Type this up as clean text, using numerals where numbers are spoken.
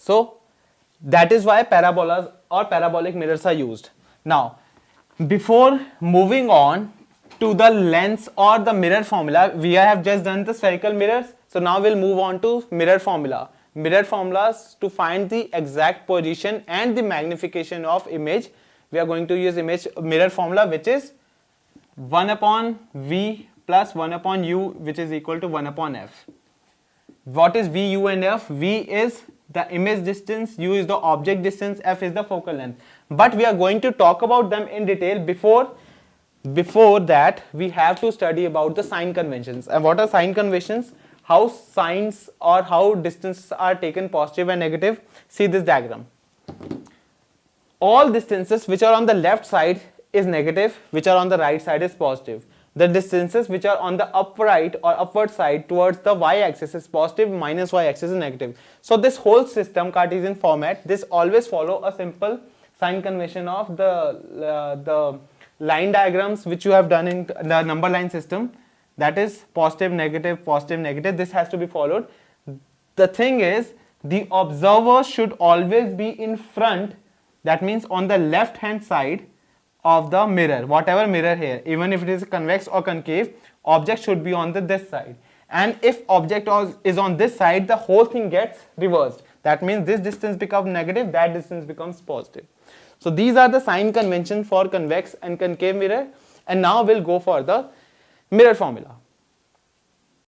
So that is why parabolas or parabolic mirrors are used. Now, before moving on to the lens or the mirror formula, we have just done the spherical mirrors. So now we'll move on to mirror formula. Mirror formulas to find the exact position and the magnification of image. We are going to use image mirror formula, which is 1 upon V plus 1 upon U, which is equal to 1 upon F. What is V, U and F? V is the image distance, U is the object distance, F is the focal length. But we are going to talk about them in detail. Before that, we have to study about the sign conventions. And what are sign conventions? How signs or how distances are taken positive and negative. See this diagram. All distances which are on the left side is negative, which are on the right side is positive. The distances which are on the upright or upward side towards the y-axis is positive, minus y-axis is negative. So this whole system, Cartesian format, this always follow a simple sign convention of the line diagrams which you have done in the number line system. That is positive, negative, positive, negative. This has to be followed. The thing is, the observer should always be in front. That means on the left hand side of the mirror, whatever mirror here, even if it is convex or concave, object should be on this side. And if object is on this side, the whole thing gets reversed. That means this distance becomes negative, that distance becomes positive. So these are the sign conventions for convex and concave mirror. And now we'll go for the mirror formula.